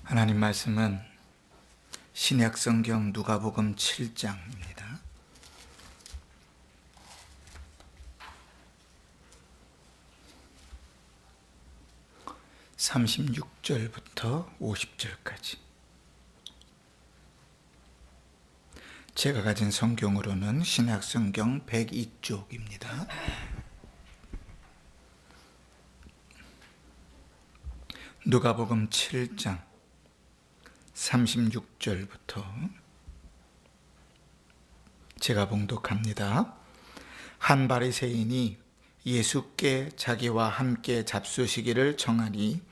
하나님 말씀은 신약 성경 누가복음 7장입니다. 36절부터 50절까지. 제가 가진 성경으로는 신약 성경 102쪽입니다. 누가복음 7장 36절부터 제가 봉독합니다. 한 바리새인이 예수께 자기와 함께 잡수시기를 청하니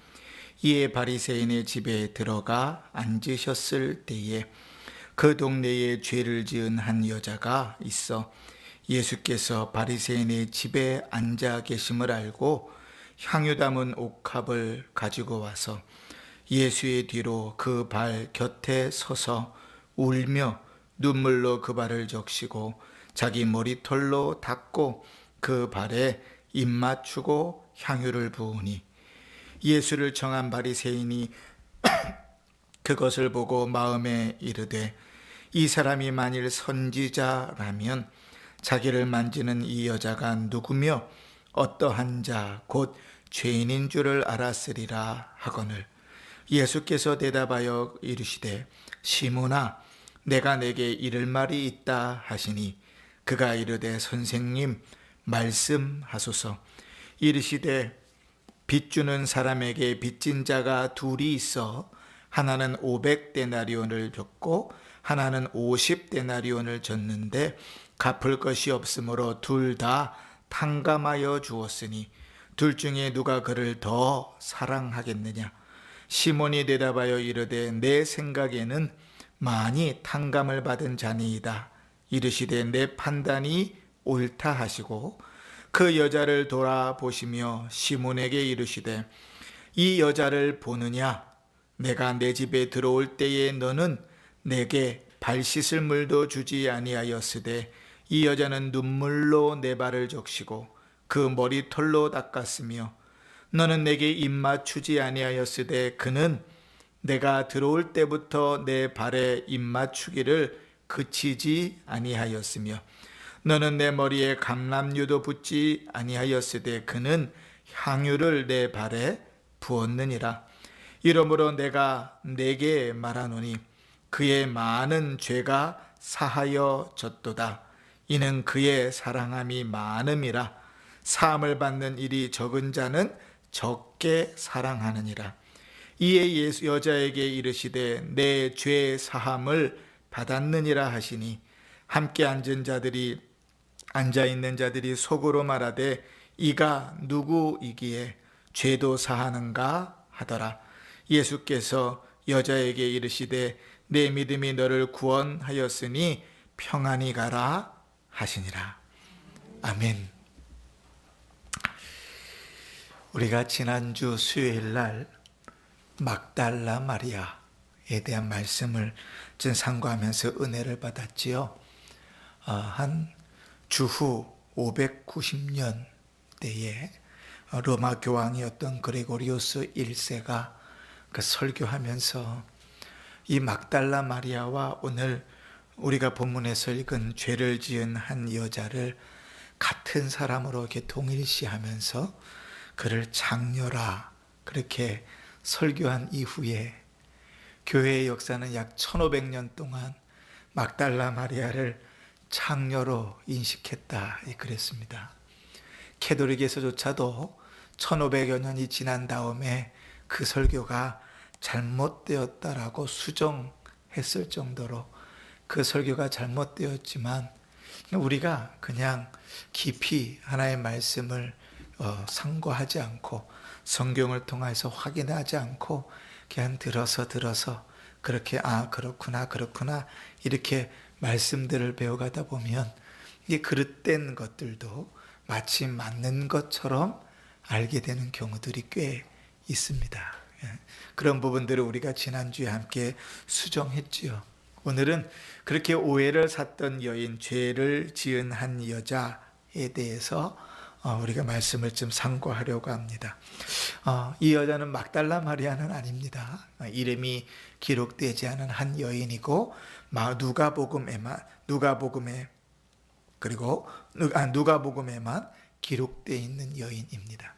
이에 바리새인의 집에 들어가 앉으셨을 때에 그 동네에 죄를 지은 한 여자가 있어 예수께서 바리새인의 집에 앉아 계심을 알고 향유 담은 옥합을 가지고 와서 예수의 뒤로 그 발 곁에 서서 울며 눈물로 그 발을 적시고 자기 머리털로 닦고 그 발에 입 맞추고 향유를 부으니 예수를 청한 바리새인이 그것을 보고 마음에 이르되 이 사람이 만일 선지자라면 자기를 만지는 이 여자가 누구며 어떠한 자 곧 죄인인 줄을 알았으리라 하거늘 예수께서 대답하여 이르시되 시몬아 내가 내게 이를 말이 있다 하시니 그가 이르되 선생님 말씀하소서. 이르시되 빚 주는 사람에게 빚진 자가 둘이 있어 하나는 500데나리온을 줬고 하나는 50데나리온을 줬는데 갚을 것이 없으므로 둘 다 탕감하여 주었으니 둘 중에 누가 그를 더 사랑하겠느냐. 시몬이 대답하여 이르되 내 생각에는 많이 탕감을 받은 자니이다. 이르시되 내 판단이 옳다 하시고 그 여자를 돌아보시며 시몬에게 이르시되 이 여자를 보느냐. 내가 내 집에 들어올 때에 너는 내게 발 씻을 물도 주지 아니하였으되 이 여자는 눈물로 내 발을 적시고 그 머리털로 닦았으며 너는 내게 입 맞추지 아니하였으되 그는 내가 들어올 때부터 내 발에 입 맞추기를 그치지 아니하였으며 너는 내 머리에 감람유도 붓지 아니하였으되 그는 향유를 내 발에 부었느니라. 이러므로 내가 네게 말하노니 그의 많은 죄가 사하여졌도다. 이는 그의 사랑함이 많음이라. 사함을 받는 일이 적은 자는 적게 사랑하느니라. 이에 예수 여자에게 이르시되 내 죄 사함을 받았느니라 하시니 함께 앉아 있는 자들이 속으로 말하되 이가 누구이기에 죄도 사하는가 하더라. 예수께서 여자에게 이르시되 내 믿음이 너를 구원하였으니 평안히 가라 하시니라. 아멘. 우리가 지난주 수요일 날 막달라 마리아에 대한 말씀을 상고하면서 은혜를 받았지요. 한 주후 590년 때에 로마 교황이었던 그레고리오스 1세가 그 설교하면서 이 막달라 마리아와 오늘 우리가 본문에서 읽은 죄를 지은 한 여자를 같은 사람으로 이렇게 동일시하면서 그를 장녀라 그렇게 설교한 이후에 교회의 역사는 약 1500년 동안 막달라 마리아를 장녀로 인식했다 그랬습니다. 캐톨릭에서조차도 1500여 년이 지난 다음에 그 설교가 잘못되었다라고 수정했을 정도로 그 설교가 잘못되었지만 우리가 그냥 깊이 하나의 말씀을 상고하지 않고 성경을 통해서 확인하지 않고 그냥 들어서 그렇게 그렇구나 이렇게 말씀들을 배워가다 보면 이게 그릇된 것들도 마치 맞는 것처럼 알게 되는 경우들이 꽤 있습니다. 그런 부분들을 우리가 지난주에 함께 수정했지요. 오늘은 그렇게 오해를 샀던 여인, 죄를 지은 한 여자에 대해서 우리가 말씀을 좀 참고하려고 합니다. 이 여자는 막달라 마리아는 아닙니다. 이름이 기록되지 않은 한 여인이고 누가복음에만 기록되어 있는 여인입니다.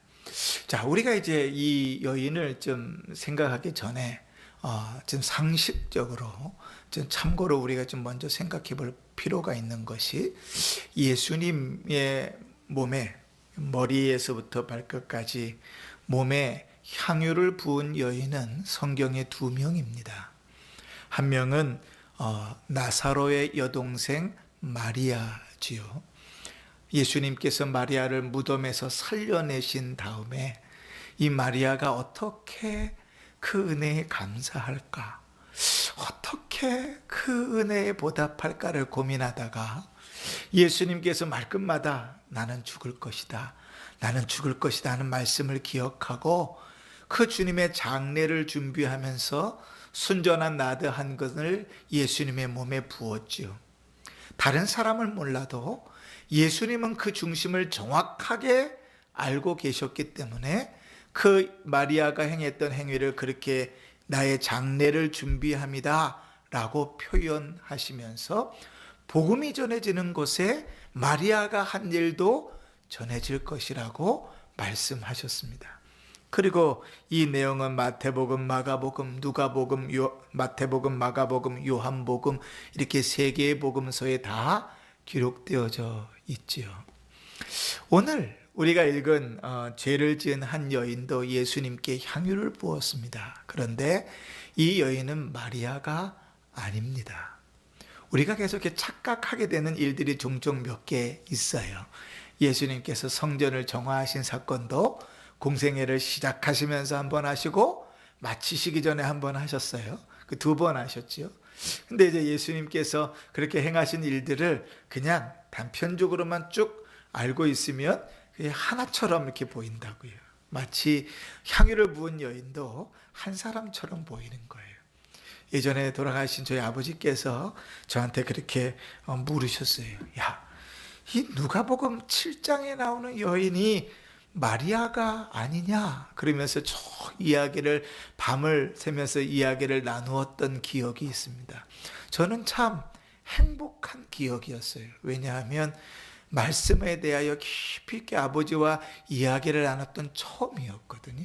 자, 우리가 이제 이 여인을 좀 생각하기 전에 좀 상식적으로 좀 참고로 우리가 좀 먼저 생각해 볼 필요가 있는 것이, 예수님의 몸에 머리에서부터 발끝까지 몸에 향유를 부은 여인은 성경에 2명입니다. 한 명은 나사로의 여동생 마리아지요. 예수님께서 마리아를 무덤에서 살려내신 다음에 이 마리아가 어떻게 그 은혜에 감사할까, 어떻게 그 은혜에 보답할까를 고민하다가 예수님께서 말끝마다 나는 죽을 것이다, 나는 죽을 것이다 하는 말씀을 기억하고 그 주님의 장례를 준비하면서 순전한 나드 한 것을 예수님의 몸에 부었지요. 다른 사람을 몰라도 예수님은 그 중심을 정확하게 알고 계셨기 때문에 그 마리아가 행했던 행위를 그렇게 나의 장례를 준비합니다 라고 표현하시면서 복음이 전해지는 곳에 마리아가 한 일도 전해질 것이라고 말씀하셨습니다. 그리고 이 내용은 마태복음, 마가복음, 누가복음, 마태복음, 마가복음, 요한복음 이렇게 3개의 복음서에 다 기록되어져 있지요. 오늘 우리가 읽은 죄를 지은 한 여인도 예수님께 향유를 부었습니다. 그런데 이 여인은 마리아가 아닙니다. 우리가 계속 이렇게 착각하게 되는 일들이 종종 몇 개 있어요. 예수님께서 성전을 정화하신 사건도 공생애를 시작하시면서 한 번 하시고 마치시기 전에 한 번 하셨어요. 그 2번 하셨지요. 근데 이제 예수님께서 그렇게 행하신 일들을 그냥 단편적으로만 쭉 알고 있으면 그게 하나처럼 이렇게 보인다고요. 마치 향유를 부은 여인도 한 사람처럼 보이는 거예요. 예전에 돌아가신 저희 아버지께서 저한테 그렇게 물으셨어요. 야, 이 누가복음 7장에 나오는 여인이 마리아가 아니냐? 그러면서 쭉 이야기를 밤을 새면서 이야기를 나누었던 기억이 있습니다. 저는 참 행복한 기억이었어요. 왜냐하면 말씀에 대하여 깊이 있게 아버지와 이야기를 나눴던 처음이었거든요.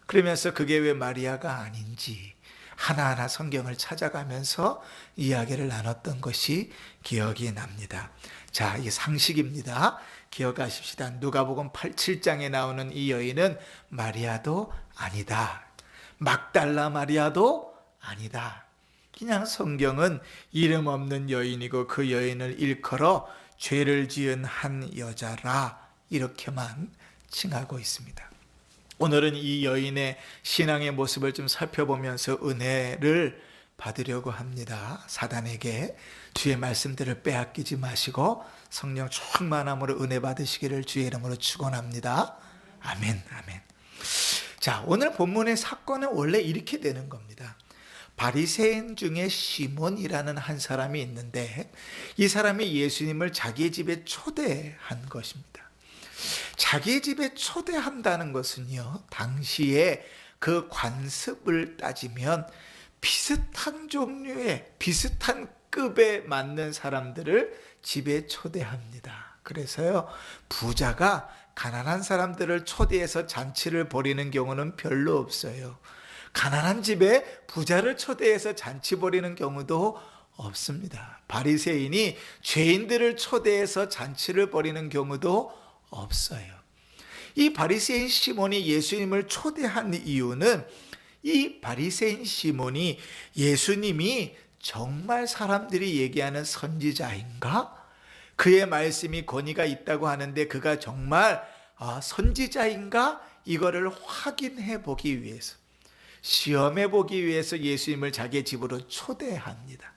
그러면서 그게 왜 마리아가 아닌지 하나하나 성경을 찾아가면서 이야기를 나눴던 것이 기억이 납니다. 자, 이게 상식입니다. 기억하십시다. 누가복음 7장에 나오는 이 여인은 마리아도 아니다. 막달라 마리아도 아니다. 그냥 성경은 이름 없는 여인이고 그 여인을 일컬어 죄를 지은 한 여자라 이렇게만 칭하고 있습니다. 오늘은 이 여인의 신앙의 모습을 좀 살펴보면서 은혜를 받으려고 합니다. 사단에게 주의 말씀들을 빼앗기지 마시고 성령 충만함으로 은혜 받으시기를 주의 이름으로 축원합니다. 아멘, 아멘. 자, 오늘 본문의 사건은 원래 이렇게 되는 겁니다. 바리새인 중에 시몬이라는 한 사람이 있는데 이 사람이 예수님을 자기 집에 초대한 것입니다. 자기 집에 초대한다는 것은요, 당시에 그 관습을 따지면 비슷한 종류의 비슷한 급에 맞는 사람들을 집에 초대합니다. 그래서요, 부자가 가난한 사람들을 초대해서 잔치를 벌이는 경우는 별로 없어요. 가난한 집에 부자를 초대해서 잔치 벌이는 경우도 없습니다. 바리새인이 죄인들을 초대해서 잔치를 벌이는 경우도 없어요. 이 바리새인 시몬이 예수님을 초대한 이유는 이 바리새인 시몬이 예수님이 정말 사람들이 얘기하는 선지자인가? 그의 말씀이 권위가 있다고 하는데 그가 정말 선지자인가? 이거를 확인해 보기 위해서, 시험해 보기 위해서 예수님을 자기 집으로 초대합니다.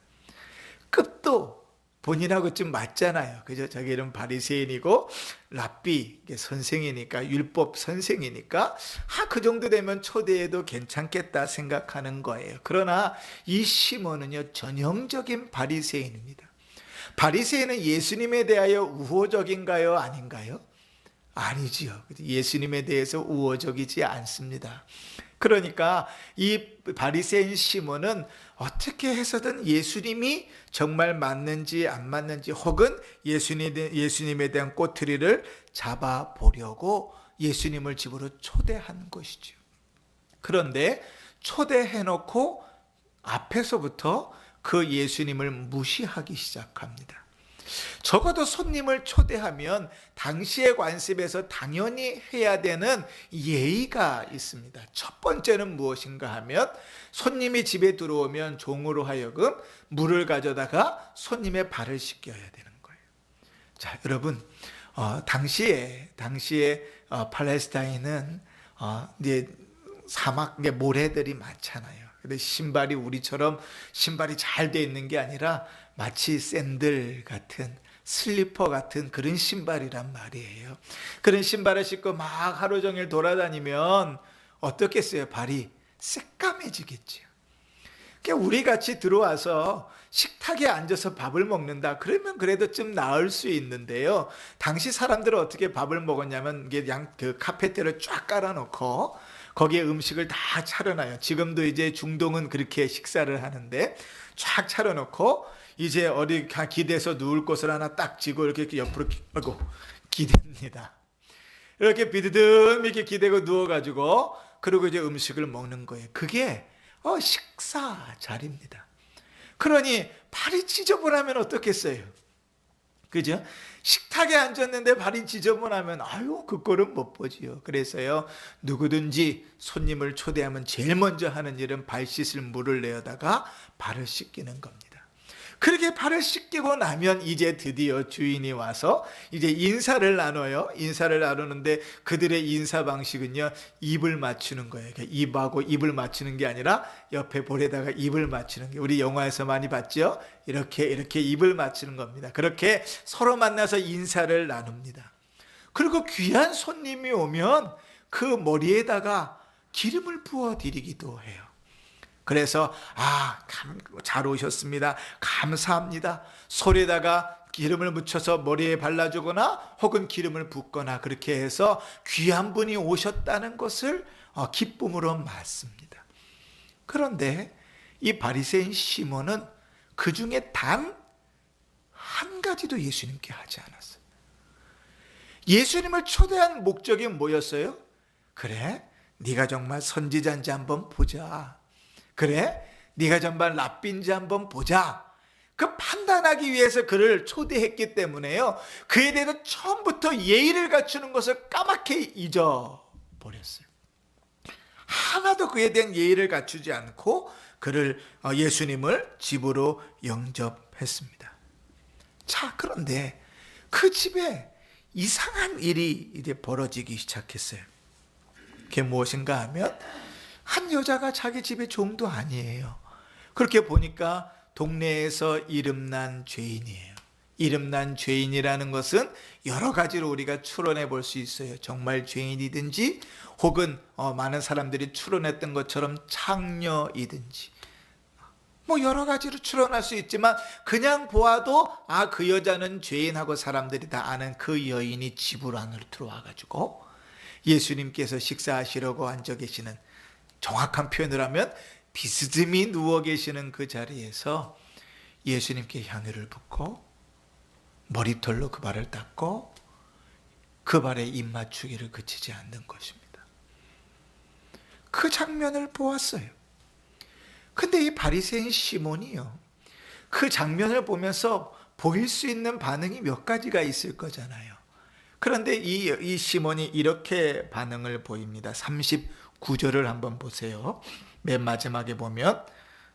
급도 본인하고 좀 맞잖아요. 그죠? 자기 이름 바리새인이고 랍비 선생이니까, 율법 선생이니까 그 정도 되면 초대해도 괜찮겠다 생각하는 거예요. 그러나 이 시몬은요, 전형적인 바리새인입니다. 바리새인은 예수님에 대하여 우호적인가요? 아닌가요? 아니지요. 예수님에 대해서 우호적이지 않습니다. 그러니까 이 바리새인 시몬은 어떻게 해서든 예수님이 정말 맞는지 안 맞는지, 혹은 예수님에 대한 꼬투리를 잡아보려고 예수님을 집으로 초대한 것이죠. 그런데 초대해놓고 앞에서부터 그 예수님을 무시하기 시작합니다. 적어도 손님을 초대하면 당시의 관습에서 당연히 해야 되는 예의가 있습니다. 첫 번째는 무엇인가 하면, 손님이 집에 들어오면 종으로 하여금 물을 가져다가 손님의 발을 씻겨야 되는 거예요. 자, 여러분, 당시에 팔레스타인은 이제 사막 모래들이 많잖아요. 근데 신발이 우리처럼 신발이 잘 돼 있는 게 아니라 마치 샌들 같은, 슬리퍼 같은 그런 신발이란 말이에요. 그런 신발을 신고 막 하루 종일 돌아다니면 어떻겠어요? 발이 새까매지겠죠. 그러니까 우리 같이 들어와서 식탁에 앉아서 밥을 먹는다 그러면 그래도 좀 나을 수 있는데요, 당시 사람들은 어떻게 밥을 먹었냐면, 이게 그냥 그 카페트를 쫙 깔아놓고 거기에 음식을 다 차려놔요. 지금도 이제 중동은 그렇게 식사를 하는데, 쫙 차려놓고 이제 어디 기대서 누울 곳을 하나 딱 쥐고 이렇게 옆으로 기댑니다. 이렇게 비드듬 이렇게 기대고 누워가지고, 그리고 이제 음식을 먹는 거예요. 그게 식사 자리입니다. 그러니 발이 지저분하면 어떻겠어요? 그죠? 식탁에 앉았는데 발이 지저분하면 그 꼴은 못 보지요. 그래서요, 누구든지 손님을 초대하면 제일 먼저 하는 일은 발 씻을 물을 내어다가 발을 씻기는 겁니다. 그렇게 발을 씻기고 나면 이제 드디어 주인이 와서 이제 인사를 나눠요. 인사를 나누는데 그들의 인사 방식은요, 입을 맞추는 거예요. 입하고 입을 맞추는 게 아니라 옆에 볼에다가 입을 맞추는 게, 우리 영화에서 많이 봤죠? 이렇게 입을 맞추는 겁니다. 그렇게 서로 만나서 인사를 나눕니다. 그리고 귀한 손님이 오면 그 머리에다가 기름을 부어 드리기도 해요. 그래서 잘 오셨습니다, 감사합니다, 솔에다가 기름을 묻혀서 머리에 발라주거나 혹은 기름을 붓거나, 그렇게 해서 귀한 분이 오셨다는 것을 기쁨으로 맞습니다. 그런데 이 바리새인 시몬은 그 중에 단 한 가지도 예수님께 하지 않았어요. 예수님을 초대한 목적이 뭐였어요? 그래, 네가 정말 선지자인지 한번 보자. 그래, 네가 정말 랍비인지 한번 보자. 그 판단하기 위해서 그를 초대했기 때문에요, 그에 대해서 처음부터 예의를 갖추는 것을 까맣게 잊어버렸어요. 하나도 그에 대한 예의를 갖추지 않고 예수님을 집으로 영접했습니다. 자, 그런데 그 집에 이상한 일이 이제 벌어지기 시작했어요. 그게 무엇인가 하면, 한 여자가 자기 집의 종도 아니에요. 그렇게 보니까 동네에서 이름난 죄인이에요. 이름난 죄인이라는 것은 여러 가지로 우리가 추론해 볼 수 있어요. 정말 죄인이든지, 혹은 많은 사람들이 추론했던 것처럼 창녀이든지, 여러 가지로 추론할 수 있지만, 그냥 보아도 그 여자는 죄인하고 사람들이 다 아는 그 여인이 집으로 안으로 들어와가지고 예수님께서 식사하시려고 앉아 계시는, 정확한 표현을 하면 비스듬히 누워 계시는 그 자리에서 예수님께 향유를 붓고 머리털로 그 발을 닦고 그 발에 입 맞추기를 그치지 않는 것입니다. 그 장면을 보았어요. 근데 이 바리새인 시몬이요, 그 장면을 보면서 보일 수 있는 반응이 몇 가지가 있을 거잖아요. 그런데 이 시몬이 이렇게 반응을 보입니다. 39절을 한번 보세요. 맨 마지막에 보면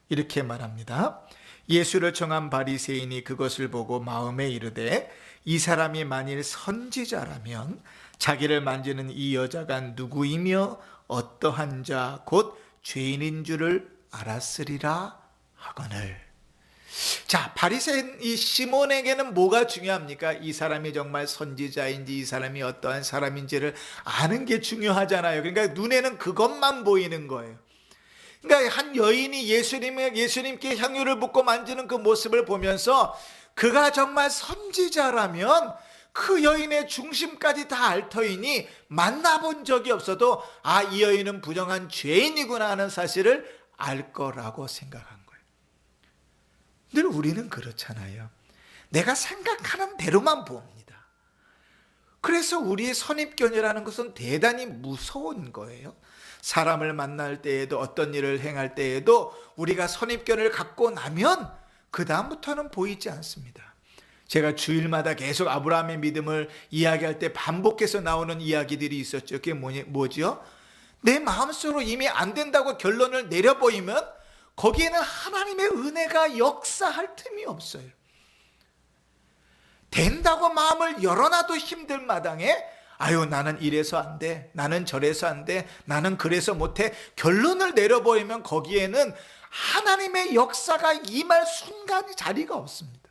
이렇게 말합니다. 예수를 청한 바리새인이 그것을 보고 마음에 이르되, 이 사람이 만일 선지자라면 자기를 만지는 이 여자가 누구이며 어떠한 자 곧 죄인인 줄을 알았으리라 하거늘. 자, 바리새인 이 시몬에게는 뭐가 중요합니까? 이 사람이 정말 선지자인지, 이 사람이 어떠한 사람인지를 아는 게 중요하잖아요. 그러니까 눈에는 그것만 보이는 거예요. 그러니까 한 여인이 예수님께 향유를 붓고 만지는 그 모습을 보면서 그가 정말 선지자라면 그 여인의 중심까지 다 알 터이니 만나본 적이 없어도 이 여인은 부정한 죄인이구나 하는 사실을 알 거라고 생각한 거예요. 늘 우리는 그렇잖아요. 내가 생각하는 대로만 봅니다. 그래서 우리의 선입견이라는 것은 대단히 무서운 거예요. 사람을 만날 때에도 어떤 일을 행할 때에도 우리가 선입견을 갖고 나면 그 다음부터는 보이지 않습니다. 제가 주일마다 계속 아브라함의 믿음을 이야기할 때 반복해서 나오는 이야기들이 있었죠. 그게 뭐죠? 내 마음속으로 이미 안 된다고 결론을 내려보이면 거기에는 하나님의 은혜가 역사할 틈이 없어요. 된다고 마음을 열어놔도 힘들 마당에 나는 이래서 안 돼, 나는 저래서 안 돼, 나는 그래서 못해, 결론을 내려보이면 거기에는 하나님의 역사가 임할 순간이 자리가 없습니다.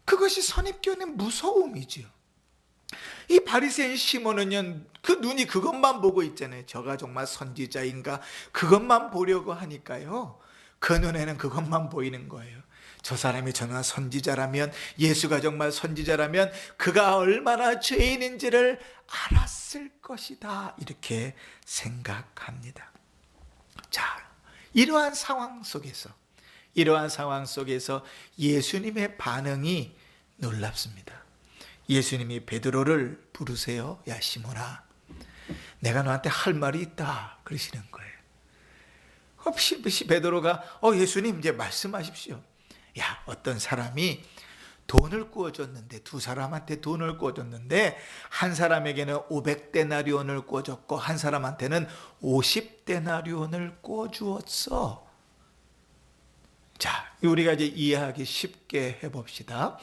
그것이 선입견의 무서움이죠. 이 바리새인 시몬은요, 그 눈이 그것만 보고 있잖아요. 저가 정말 선지자인가 그것만 보려고 하니까요, 그 눈에는 그것만 보이는 거예요. 저 사람이 정말 선지자라면, 예수가 정말 선지자라면 그가 얼마나 죄인인지를 알았을 것이다, 이렇게 생각합니다. 자, 이러한 상황 속에서 예수님의 반응이 놀랍습니다. 예수님이 베드로를 부르세요. 야, 시몬아, 내가 너한테 할 말이 있다, 그러시는 거예요. 베드로가 예수님, 이제 말씀하십시오. 야, 어떤 사람이 돈을 구워줬는데, 두 사람한테 돈을 구워줬는데, 한 사람에게는 500데나리온을 구워줬고 한 사람한테는 50데나리온을 구워주었어. 자, 우리가 이제 이해하기 쉽게 해봅시다.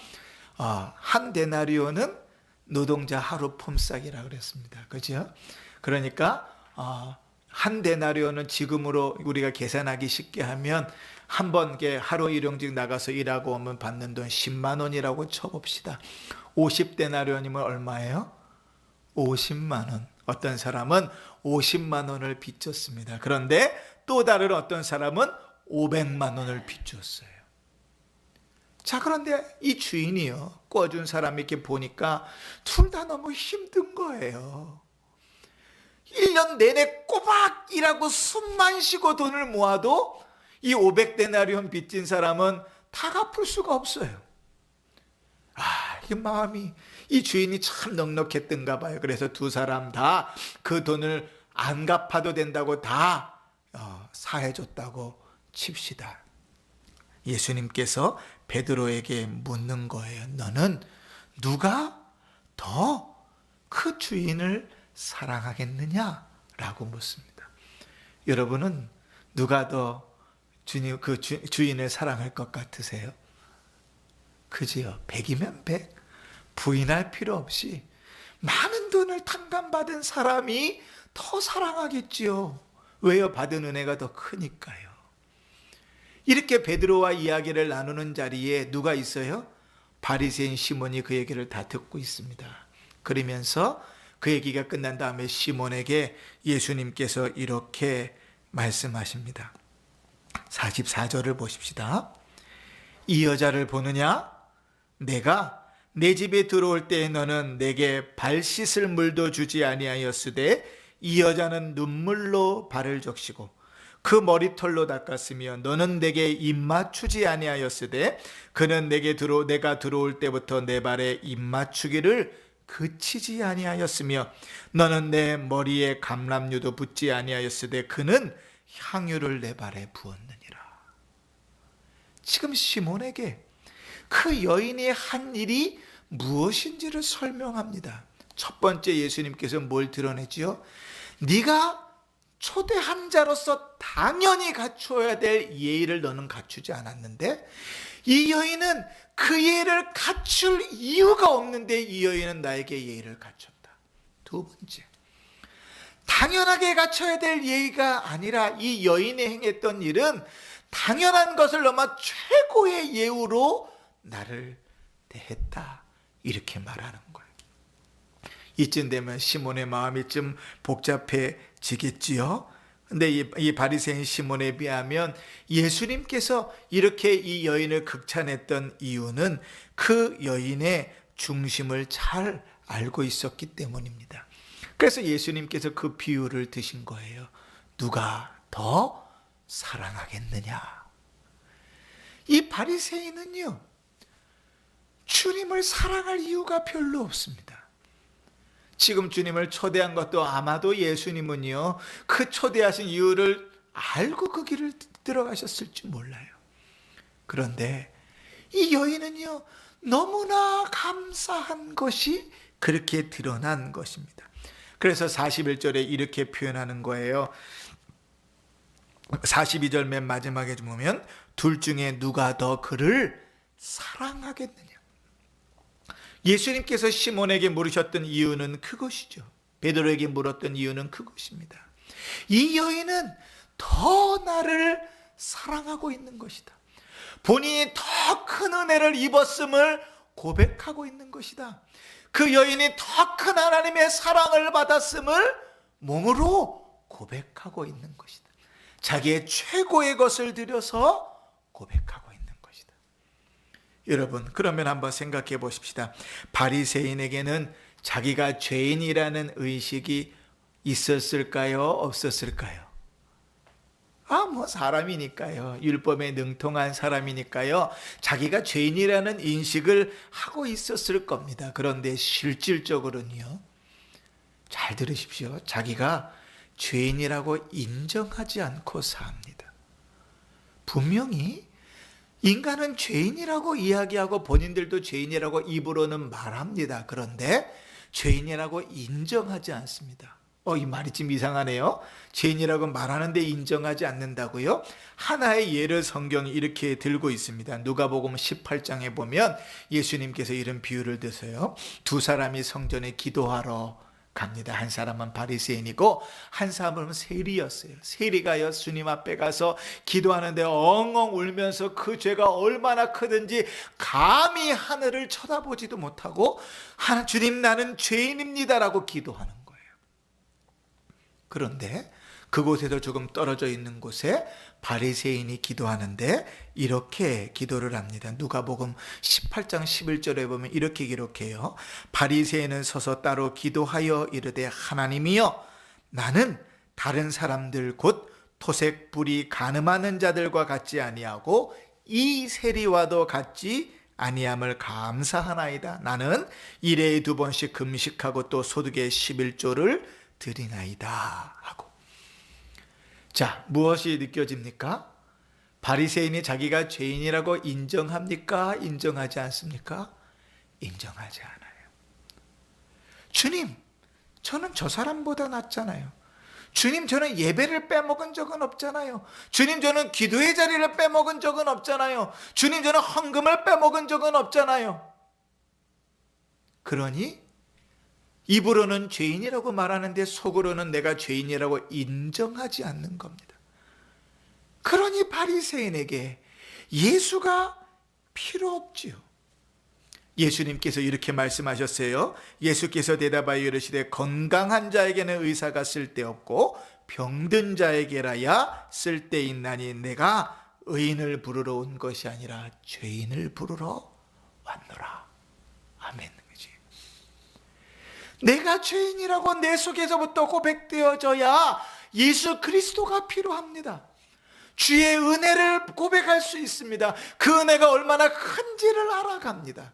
한 데나리온은 노동자 하루 품삯이라고 그랬습니다. 그죠? 그러니까 한 데나리온은 지금으로 우리가 계산하기 쉽게 하면 한 번 하루 일용직 나가서 일하고 오면 받는 돈 10만 원이라고 쳐봅시다. 50데나리온이면 얼마예요? 50만 원. 어떤 사람은 50만 원을 빚졌습니다. 그런데 또 다른 어떤 사람은 500만 원을 빚줬어요. 자, 그런데 이 주인이요, 꿔준 사람 이렇게 보니까 둘 다 너무 힘든 거예요. 1년 내내 꼬박 일하고 숨만 쉬고 돈을 모아도 이 500데나리온 빚진 사람은 다 갚을 수가 없어요. 이 마음이, 이 주인이 참 넉넉했던가 봐요. 그래서 두 사람 다 그 돈을 안 갚아도 된다고 다 사해줬다고 칩시다. 예수님께서 베드로에게 묻는 거예요. 너는 누가 더 그 주인을 사랑하겠느냐라고 묻습니다. 여러분은 누가 더 그 주인을 사랑할 것 같으세요? 그지요? 100이면 100, 부인할 필요 없이 많은 돈을 탕감받은 사람이 더 사랑하겠지요. 왜요? 받은 은혜가 더 크니까요. 이렇게 베드로와 이야기를 나누는 자리에 누가 있어요? 바리새인 시몬이 그 얘기를 다 듣고 있습니다. 그러면서 그 얘기가 끝난 다음에 시몬에게 예수님께서 이렇게 말씀하십니다. 44절을 보십시다. 이 여자를 보느냐? 내가 내 집에 들어올 때 너는 내게 발 씻을 물도 주지 아니하였으되 이 여자는 눈물로 발을 적시고 그 머리털로 닦았으며 너는 내게 입맞추지 아니하였으되 그는 내가 들어올 때부터 내 발에 입맞추기를 그치지 아니하였으며 너는 내 머리에 감람류도 붓지 아니하였으되 그는 향유를 내 발에 부었느니라. 지금 시몬에게 그 여인이 한 일이 무엇인지를 설명합니다. 첫 번째, 예수님께서 뭘 드러내지요? 네가 초대한 자로서 당연히 갖춰야 될 예의를 너는 갖추지 않았는데, 이 여인은 그 예의를 갖출 이유가 없는데 이 여인은 나에게 예의를 갖췄다. 두 번째, 당연하게 갖춰야 될 예의가 아니라 이 여인이 행했던 일은 당연한 것을 넘어 최고의 예우로 나를 대했다, 이렇게 말하는 거예요. 이쯤 되면 시몬의 마음이 좀 복잡해지겠지요. 근데 이 바리새인 시몬에 비하면 예수님께서 이렇게 이 여인을 극찬했던 이유는 그 여인의 중심을 잘 알고 있었기 때문입니다. 그래서 예수님께서 그 비유를 드신 거예요. 누가 더 사랑하겠느냐? 이 바리새인은요, 주님을 사랑할 이유가 별로 없습니다. 지금 주님을 초대한 것도 아마도 예수님은요, 그 초대하신 이유를 알고 그 길을 들어가셨을지 몰라요. 그런데 이 여인은요, 너무나 감사한 것이 그렇게 드러난 것입니다. 그래서 41절에 이렇게 표현하는 거예요. 42절 맨 마지막에 보면 둘 중에 누가 더 그를 사랑하겠느냐. 예수님께서 시몬에게 물으셨던 이유는 그것이죠. 베드로에게 물었던 이유는 그것입니다. 이 여인은 더 나를 사랑하고 있는 것이다. 본인이 더 큰 은혜를 입었음을 고백하고 있는 것이다. 그 여인이 더 큰 하나님의 사랑을 받았음을 몸으로 고백하고 있는 것이다. 자기의 최고의 것을 들여서 고백하고 있는 것이다. 여러분, 그러면 한번 생각해 보십시다. 바리새인에게는 자기가 죄인이라는 의식이 있었을까요? 없었을까요? 사람이니까요. 율법에 능통한 사람이니까요. 자기가 죄인이라는 인식을 하고 있었을 겁니다. 그런데 실질적으로는요, 잘 들으십시오. 자기가 죄인이라고 인정하지 않고 삽니다. 분명히 인간은 죄인이라고 이야기하고 본인들도 죄인이라고 입으로는 말합니다. 그런데 죄인이라고 인정하지 않습니다. 이 말이 좀 이상하네요. 죄인이라고 말하는데 인정하지 않는다고요? 하나의 예를 성경이 이렇게 들고 있습니다. 누가복음 18장에 보면 예수님께서 이런 비유를 드세요. 두 사람이 성전에 기도하러 갑니다. 한 사람은 바리새인이고 한 사람은 세리였어요. 세리가 주님 앞에 가서 기도하는데 엉엉 울면서 그 죄가 얼마나 크든지 감히 하늘을 쳐다보지도 못하고 주님, 나는 죄인입니다라고 기도하는 거예요. 그런데 그곳에서 조금 떨어져 있는 곳에 바리새인이 기도하는데 이렇게 기도를 합니다. 누가복음 18장 11절에 보면 이렇게 기록해요. 바리새인은 서서 따로 기도하여 이르되, 하나님이여, 나는 다른 사람들 곧 토색 불이 간음하는 자들과 같지 아니하고 이 세리와도 같지 아니함을 감사하나이다. 나는 일에 2번씩 금식하고 또 소득의 11조를 드리나이다 하고. 자, 무엇이 느껴집니까? 바리새인이 자기가 죄인이라고 인정합니까? 인정하지 않습니까? 인정하지 않아요. 주님, 저는 저 사람보다 낫잖아요. 주님, 저는 예배를 빼먹은 적은 없잖아요. 주님, 저는 기도의 자리를 빼먹은 적은 없잖아요. 주님, 저는 헌금을 빼먹은 적은 없잖아요. 그러니 입으로는 죄인이라고 말하는데 속으로는 내가 죄인이라고 인정하지 않는 겁니다. 그러니 바리새인에게 예수가 필요 없지요. 예수님께서 이렇게 말씀하셨어요. 예수께서 대답하여 이르시되, 건강한 자에게는 의사가 쓸데없고 병든 자에게라야 쓸데있나니 내가 의인을 부르러 온 것이 아니라 죄인을 부르러 왔노라. 아멘. 내가 죄인이라고 내 속에서부터 고백되어져야 예수 그리스도가 필요합니다. 주의 은혜를 고백할 수 있습니다. 그 은혜가 얼마나 큰지를 알아갑니다.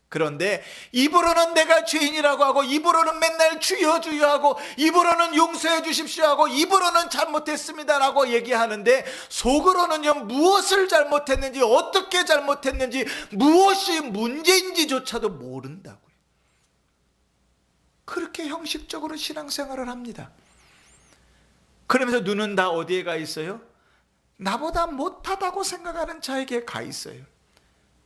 그런데 입으로는 내가 죄인이라고 하고, 입으로는 맨날 주여 주여 하고, 입으로는 용서해 주십시오 하고, 입으로는 잘못했습니다라고 얘기하는데 속으로는요, 무엇을 잘못했는지, 어떻게 잘못했는지, 무엇이 문제인지조차도 모른다고요. 그렇게 형식적으로 신앙생활을 합니다. 그러면서 눈은 다 어디에 가 있어요? 나보다 못하다고 생각하는 자에게 가 있어요.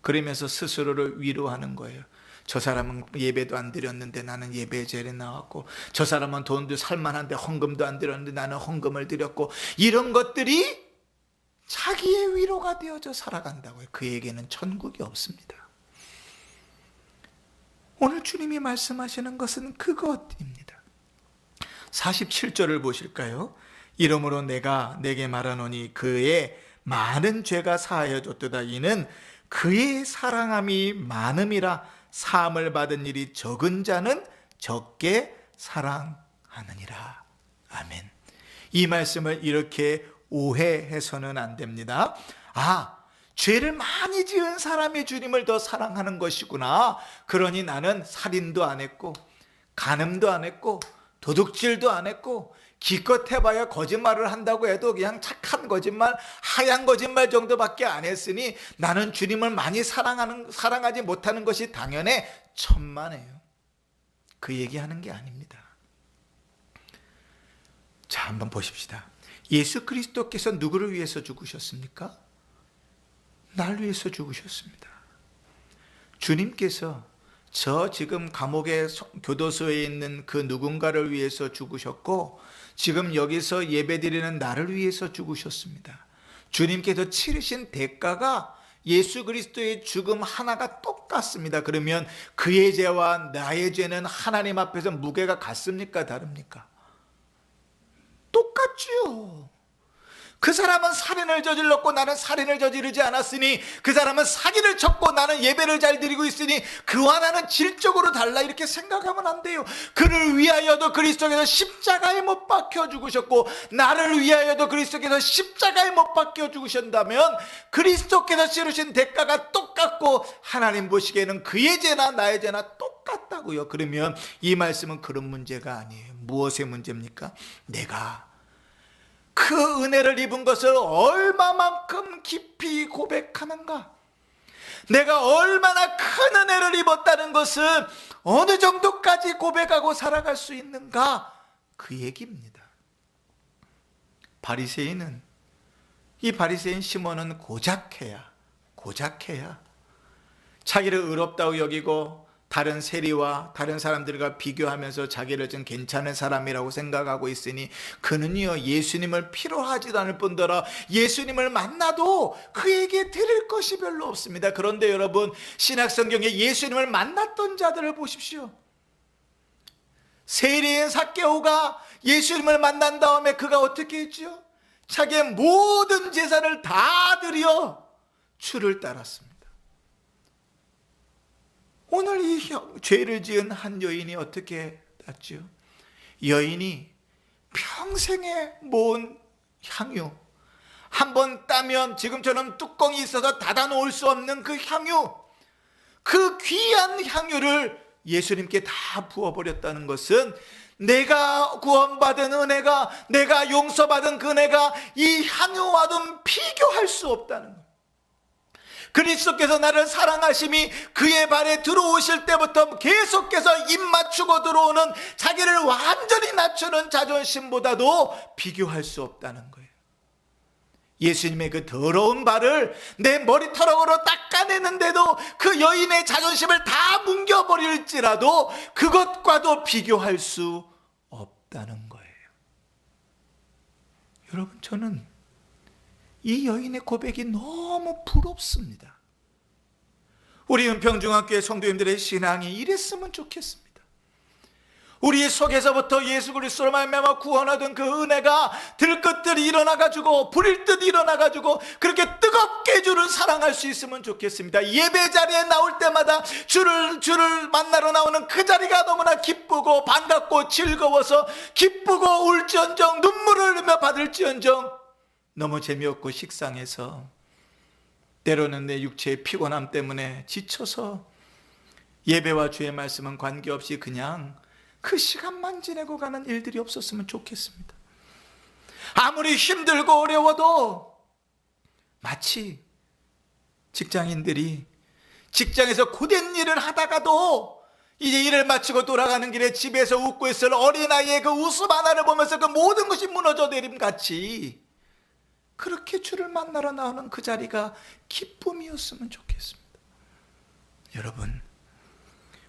그러면서 스스로를 위로하는 거예요. 저 사람은 예배도 안 드렸는데 나는 예배 제일에 나왔고, 저 사람은 돈도 살만한데 헌금도 안 드렸는데 나는 헌금을 드렸고, 이런 것들이 자기의 위로가 되어져 살아간다고요. 그에게는 천국이 없습니다. 오늘 주님이 말씀하시는 것은 그것입니다. 47절을 보실까요? 이러므로 내가 내게 말하노니 그의 많은 죄가 사하여 줬도다. 이는 그의 사랑함이 많음이라. 사함을 받은 일이 적은 자는 적게 사랑하느니라. 아멘. 이 말씀을 이렇게 오해해서는 안 됩니다. 죄를 많이 지은 사람이 주님을 더 사랑하는 것이구나. 그러니 나는 살인도 안 했고 간음도 안 했고 도둑질도 안 했고 기껏 해봐야 거짓말을 한다고 해도 그냥 착한 거짓말, 하얀 거짓말 정도밖에 안 했으니 나는 주님을 많이 사랑하지 못하는 것이 당연해. 천만에요. 그 얘기하는 게 아닙니다. 자, 한번 보십시다. 예수 그리스도께서 누구를 위해서 죽으셨습니까? 날 위해서 죽으셨습니다. 주님께서 저 지금 감옥의 교도소에 있는 그 누군가를 위해서 죽으셨고, 지금 여기서 예배드리는 나를 위해서 죽으셨습니다. 주님께서 치르신 대가가 예수 그리스도의 죽음 하나가 똑같습니다. 그러면 그의 죄와 나의 죄는 하나님 앞에서 무게가 같습니까? 다릅니까? 똑같지요. 그 사람은 살인을 저질렀고 나는 살인을 저지르지 않았으니, 그 사람은 사기를 쳤고 나는 예배를 잘 드리고 있으니 그와 나는 질적으로 달라, 이렇게 생각하면 안 돼요. 그를 위하여도 그리스도께서 십자가에 못 박혀 죽으셨고 나를 위하여도 그리스도께서 십자가에 못 박혀 죽으신다면 그리스도께서 치르신 대가가 똑같고 하나님 보시기에는 그의 죄나 나의 죄나 똑같다고요. 그러면 이 말씀은 그런 문제가 아니에요. 무엇의 문제입니까? 내가 그 은혜를 입은 것을 얼마만큼 깊이 고백하는가? 내가 얼마나 큰 은혜를 입었다는 것을 어느 정도까지 고백하고 살아갈 수 있는가? 그 얘기입니다. 이 바리새인 시몬은 고작해야 자기를 의롭다고 여기고 다른 세리와 다른 사람들과 비교하면서 자기를 좀 괜찮은 사람이라고 생각하고 있으니, 그는요 예수님을 필요하지도 않을 뿐더러 예수님을 만나도 그에게 드릴 것이 별로 없습니다. 그런데 여러분, 신약성경에 예수님을 만났던 자들을 보십시오. 세리인 삭개오가 예수님을 만난 다음에 그가 어떻게 했죠? 자기의 모든 재산을 다 들여 주를 따랐습니다. 오늘 이 죄를 지은 한 여인이 어떻게 났죠? 여인이 평생에 모은 향유, 한번 따면 지금처럼 뚜껑이 있어서 닫아놓을 수 없는 그 향유, 그 귀한 향유를 예수님께 다 부어버렸다는 것은 내가 구원받은 은혜가, 내가 용서받은 그 은혜가 이 향유와는 비교할 수 없다는 것. 그리스도께서 나를 사랑하심이 그의 발에 들어오실 때부터 계속해서 입 맞추고 들어오는 자기를 완전히 낮추는 자존심보다도 비교할 수 없다는 거예요. 예수님의 그 더러운 발을 내 머리털으로 닦아내는데도 그 여인의 자존심을 다 뭉겨버릴지라도 그것과도 비교할 수 없다는 거예요. 여러분, 저는 이 여인의 고백이 너무 부럽습니다. 우리 은평중학교의 성도님들의 신앙이 이랬으면 좋겠습니다. 우리 속에서부터 예수 그리스도로 말미암아 구원하던 그 은혜가 들끓듯 일어나가지고, 불일 듯 일어나가지고 그렇게 뜨겁게 주를 사랑할 수 있으면 좋겠습니다. 예배 자리에 나올 때마다 주를 만나러 나오는 그 자리가 너무나 기쁘고 반갑고 즐거워서 기쁘고 울지언정 눈물을 흘리며 받을지언정 너무 재미없고 식상해서 때로는 내 육체의 피곤함 때문에 지쳐서 예배와 주의 말씀은 관계없이 그냥 그 시간만 지내고 가는 일들이 없었으면 좋겠습니다. 아무리 힘들고 어려워도 마치 직장인들이 직장에서 고된 일을 하다가도 이제 일을 마치고 돌아가는 길에 집에서 웃고 있을 어린아이의 그 웃음 하나를 보면서 그 모든 것이 무너져 내림같이 그렇게 주를 만나러 나오는 그 자리가 기쁨이었으면 좋겠습니다. 여러분,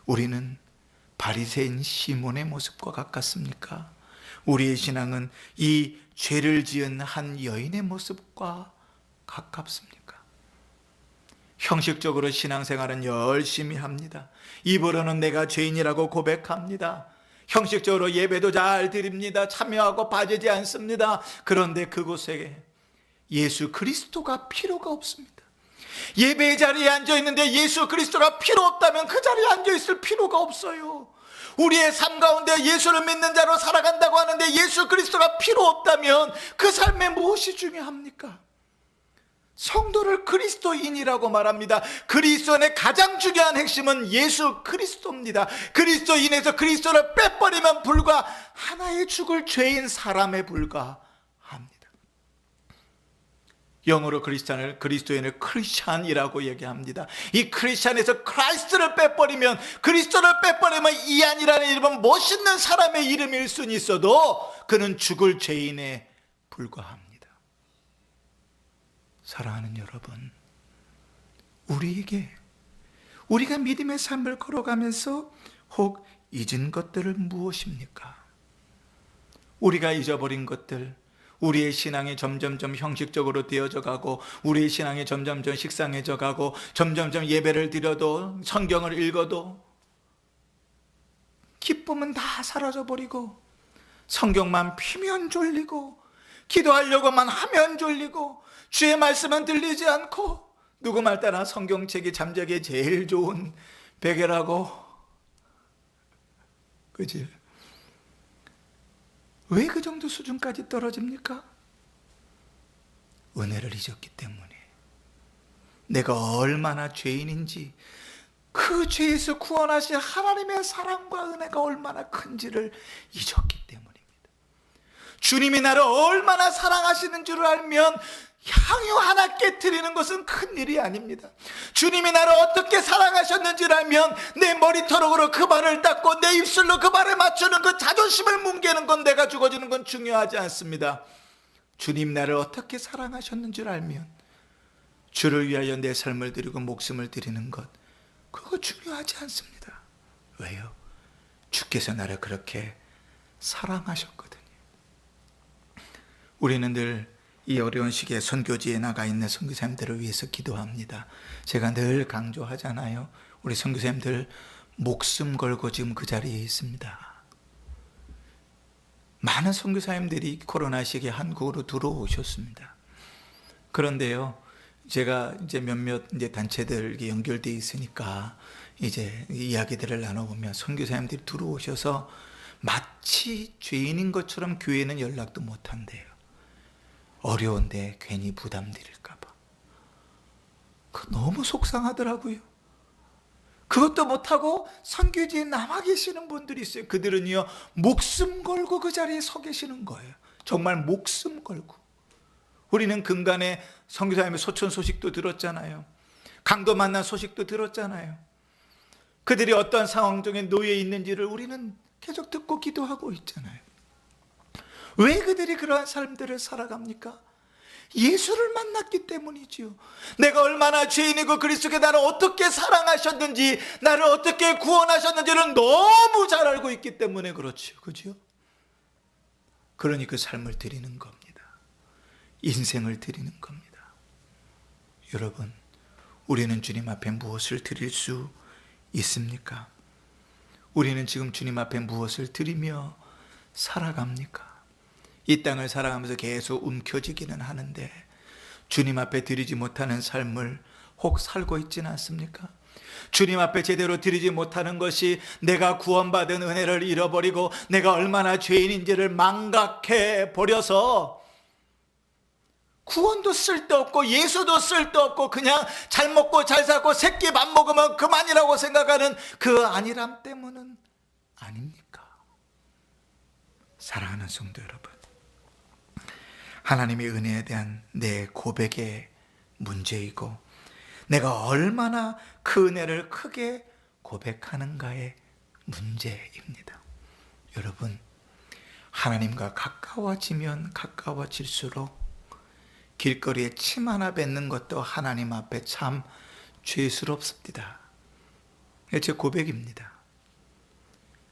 우리는 바리새인 시몬의 모습과 같습니까? 우리의 신앙은 이 죄를 지은 한 여인의 모습과 가깝습니까? 형식적으로 신앙생활은 열심히 합니다. 입으로는 내가 죄인이라고 고백합니다. 형식적으로 예배도 잘 드립니다. 참여하고 빠지지 않습니다. 그런데 그곳에 예수 그리스도가 필요가 없습니다. 예배의 자리에 앉아있는데 예수 그리스도가 필요 없다면 그 자리에 앉아있을 필요가 없어요. 우리의 삶 가운데 예수를 믿는 자로 살아간다고 하는데 예수 그리스도가 필요 없다면 그 삶에 무엇이 중요합니까? 성도를 그리스도인이라고 말합니다. 그리스도인의 가장 중요한 핵심은 예수 그리스도입니다. 그리스도인에서 그리스도를 빼버리면 불과 하나의 죽을 죄인 사람에 불과합니다. 영어로 그리스도인을 크리스찬이라고 얘기합니다. 이 크리스찬에서 크라이스트를 빼버리면, 그리스도를 빼버리면 이안이라는 이름은 멋있는 사람의 이름일 수는 있어도 그는 죽을 죄인에 불과합니다. 사랑하는 여러분, 우리가 믿음의 삶을 걸어가면서 혹 잊은 것들은 무엇입니까? 우리가 잊어버린 것들, 우리의 신앙이 점점점 형식적으로 되어져 가고, 우리의 신앙이 점점점 식상해져 가고, 점점점 예배를 드려도 성경을 읽어도 기쁨은 다 사라져 버리고, 성경만 피면 졸리고, 기도하려고만 하면 졸리고, 주의 말씀은 들리지 않고, 누구 말 따라 성경책이 잠자기에 제일 좋은 베개라고. 그지? 왜 그 정도 수준까지 떨어집니까? 은혜를 잊었기 때문에. 내가 얼마나 죄인인지, 그 죄에서 구원하신 하나님의 사랑과 은혜가 얼마나 큰지를 잊었기 때문입니다. 주님이 나를 얼마나 사랑하시는 줄 알면 향유 하나 깨트리는 것은 큰 일이 아닙니다. 주님이 나를 어떻게 사랑하셨는지를 알면 내 머리털으로 그 발을 닦고 내 입술로 그 발을 맞추는 그 자존심을 뭉개는 건, 내가 죽어지는 건 중요하지 않습니다. 주님 나를 어떻게 사랑하셨는 줄 알면 주를 위하여 내 삶을 드리고 목숨을 드리는 것, 그거 중요하지 않습니다. 왜요? 주께서 나를 그렇게 사랑하셨거든요. 우리는 늘 이 어려운 시기에 선교지에 나가 있는 선교사님들을 위해서 기도합니다. 제가 늘 강조하잖아요. 우리 선교사님들 목숨 걸고 지금 그 자리에 있습니다. 많은 선교사님들이 코로나 시기에 한국으로 들어오셨습니다. 그런데요, 제가 이제 몇몇 단체들 연결되어 있으니까 이제 이야기들을 나눠보면 선교사님들이 들어오셔서 마치 죄인인 것처럼 교회는 연락도 못 한대요. 어려운데 괜히 부담 드릴까봐. 너무 속상하더라고요. 그것도 못하고 선교지에 남아 계시는 분들이 있어요. 그들은요, 목숨 걸고 그 자리에 서 계시는 거예요. 정말 목숨 걸고. 우리는 근간에 선교사님의 소천 소식도 들었잖아요. 강도 만난 소식도 들었잖아요. 그들이 어떤 상황 중에 놓여 있는지를 우리는 계속 듣고 기도하고 있잖아요. 왜 그들이 그러한 삶들을 살아갑니까? 예수를 만났기 때문이지요. 내가 얼마나 죄인이고 그리스도께 나를 어떻게 사랑하셨는지, 나를 어떻게 구원하셨는지를 너무 잘 알고 있기 때문에 그렇지요. 그죠? 그러니 그 삶을 드리는 겁니다. 인생을 드리는 겁니다. 여러분, 우리는 주님 앞에 무엇을 드릴 수 있습니까? 우리는 지금 주님 앞에 무엇을 드리며 살아갑니까? 이 땅을 살아가면서 계속 움켜쥐기는 하는데 주님 앞에 드리지 못하는 삶을 혹 살고 있지는 않습니까? 주님 앞에 제대로 드리지 못하는 것이 내가 구원받은 은혜를 잃어버리고 내가 얼마나 죄인인지를 망각해 버려서 구원도 쓸데없고 예수도 쓸데없고 그냥 잘 먹고 잘 살고 새끼 밥 먹으면 그만이라고 생각하는 그 안일함 때문은 아닙니까? 사랑하는 성도 여러분, 하나님의 은혜에 대한 내 고백의 문제이고 내가 얼마나 그 은혜를 크게 고백하는가의 문제입니다. 여러분, 하나님과 가까워지면 가까워질수록 길거리에 침 하나 뱉는 것도 하나님 앞에 참 죄스럽습니다. 이게 제 고백입니다.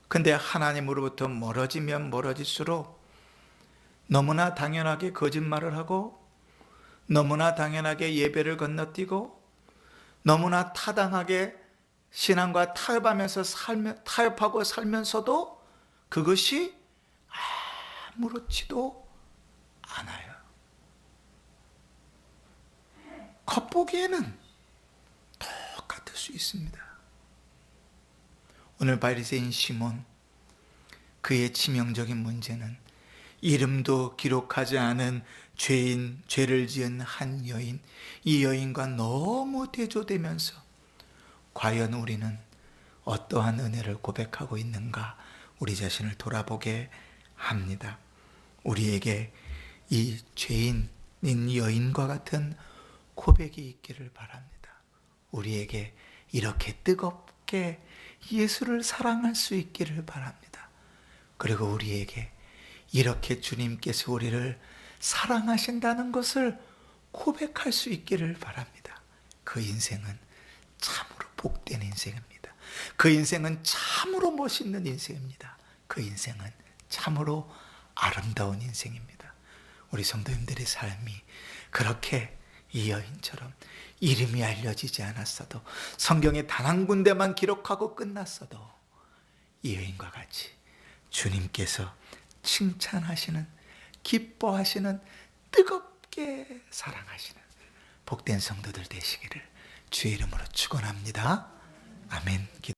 근데 하나님으로부터 멀어지면 멀어질수록 너무나 당연하게 거짓말을 하고 너무나 당연하게 예배를 건너뛰고 너무나 타당하게 신앙과 타협하고 살면서도 그것이 아무렇지도 않아요. 겉보기에는 수 있습니다. 오늘 바리새인 시몬, 그의 치명적인 문제는 이름도 기록하지 않은 죄를 지은 한 여인, 이 여인과 너무 대조되면서 과연 우리는 어떠한 은혜를 고백하고 있는가, 우리 자신을 돌아보게 합니다. 우리에게 이 죄인인 여인과 같은 고백이 있기를 바랍니다. 우리에게 이렇게 뜨겁게 예수를 사랑할 수 있기를 바랍니다. 그리고 우리에게 이렇게 주님께서 우리를 사랑하신다는 것을 고백할 수 있기를 바랍니다. 그 인생은 참으로 복된 인생입니다. 그 인생은 참으로 멋있는 인생입니다. 그 인생은 참으로 아름다운 인생입니다. 우리 성도님들의 삶이 그렇게 이 여인처럼 이름이 알려지지 않았어도, 성경에 단 한 군데만 기록하고 끝났어도 이 여인과 같이 주님께서 칭찬하시는, 기뻐하시는, 뜨겁게 사랑하시는 복된 성도들 되시기를 주의 이름으로 축원합니다. 아멘.